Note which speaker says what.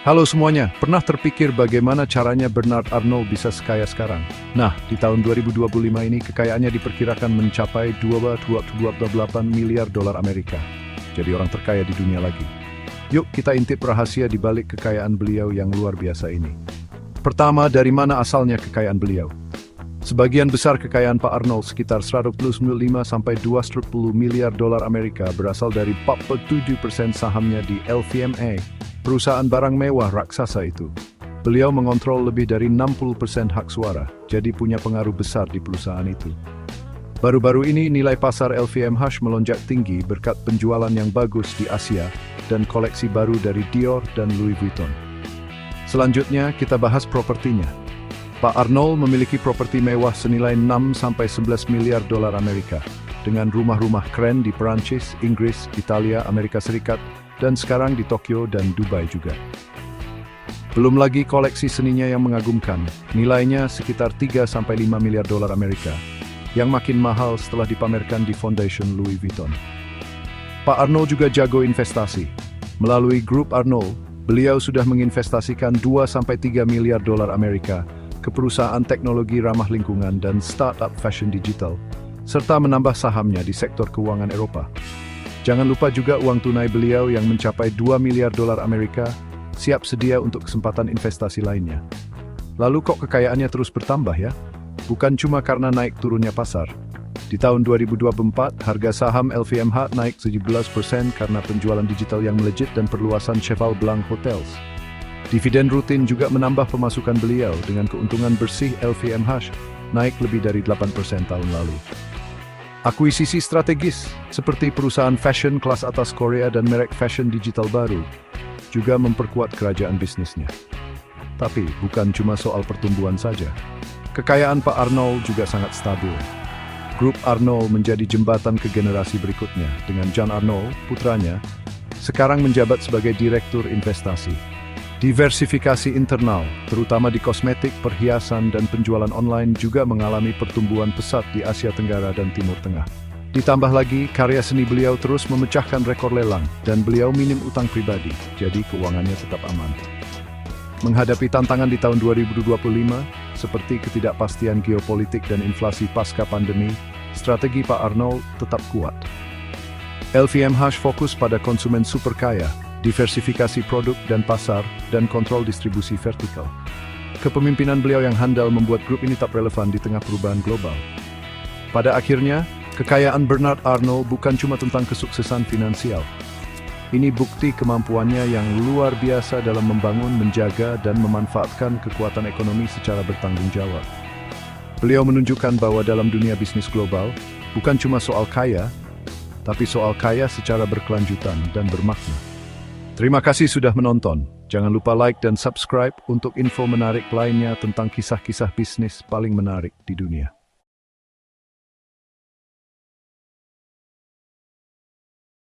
Speaker 1: Halo semuanya, pernah terpikir bagaimana caranya Bernard Arnault bisa sekaya sekarang? Nah, di tahun 2025 ini kekayaannya diperkirakan mencapai 2,28 miliar dolar Amerika. Jadi orang terkaya di dunia lagi. Yuk kita intip rahasia di balik kekayaan beliau yang luar biasa ini. Pertama, dari mana asalnya kekayaan beliau? Sebagian besar kekayaan Pak Arnault sekitar 125 sampai 210 miliar dolar Amerika berasal dari 47% sahamnya di LVMH, perusahaan barang mewah raksasa itu. Beliau mengontrol lebih dari 60% hak suara, jadi punya pengaruh besar di perusahaan itu. Baru-baru ini nilai pasar LVMH melonjak tinggi berkat penjualan yang bagus di Asia dan koleksi baru dari Dior dan Louis Vuitton. Selanjutnya kita bahas propertinya. Pak Arnault memiliki properti mewah senilai 6 sampai 11 miliar dolar Amerika, dengan rumah-rumah keren di Perancis, Inggris, Italia, Amerika Serikat, dan sekarang di Tokyo dan Dubai juga. Belum lagi koleksi seninya yang mengagumkan, nilainya sekitar 3 sampai 5 miliar dolar Amerika, yang makin mahal setelah dipamerkan di Foundation Louis Vuitton. Pak Arnault juga jago investasi. Melalui grup Arnault, beliau sudah menginvestasikan 2 sampai 3 miliar dolar Amerika ke perusahaan teknologi ramah lingkungan dan startup fashion digital, serta menambah sahamnya di sektor keuangan Eropa. Jangan lupa juga uang tunai beliau yang mencapai 2 miliar dolar Amerika, siap sedia untuk kesempatan investasi lainnya. Lalu kok kekayaannya terus bertambah ya? Bukan cuma karena naik turunnya pasar. Di tahun 2024, harga saham LVMH naik 17% karena penjualan digital yang melejit dan perluasan Cheval Blanc Hotels. Dividen rutin juga menambah pemasukan beliau dengan keuntungan bersih LVMH naik lebih dari 8% tahun lalu. Akuisisi strategis seperti perusahaan fashion kelas atas Korea dan merek fashion digital baru juga memperkuat kerajaan bisnisnya. Tapi bukan cuma soal pertumbuhan saja. Kekayaan Pak Arnault juga sangat stabil. Grup Arnault menjadi jembatan ke generasi berikutnya dengan Jean Arnault, putranya, sekarang menjabat sebagai direktur investasi. Diversifikasi internal, terutama di kosmetik, perhiasan, dan penjualan online juga mengalami pertumbuhan pesat di Asia Tenggara dan Timur Tengah. Ditambah lagi, karya seni beliau terus memecahkan rekor lelang, dan beliau minim utang pribadi, jadi keuangannya tetap aman. Menghadapi tantangan di tahun 2025, seperti ketidakpastian geopolitik dan inflasi pasca pandemi, strategi Pak Arnault tetap kuat. LVMH fokus pada konsumen super kaya, diversifikasi produk dan pasar, dan kontrol distribusi vertikal. Kepemimpinan beliau yang handal membuat grup ini tak relevan di tengah perubahan global. Pada akhirnya, kekayaan Bernard Arnault bukan cuma tentang kesuksesan finansial. Ini bukti kemampuannya yang luar biasa dalam membangun, menjaga, dan memanfaatkan kekuatan ekonomi secara bertanggung jawab. Beliau menunjukkan bahwa dalam dunia bisnis global, bukan cuma soal kaya, tapi soal kaya secara berkelanjutan dan bermakna. Terima kasih sudah menonton. Jangan lupa like dan subscribe untuk info menarik lainnya tentang kisah-kisah bisnis paling menarik di dunia.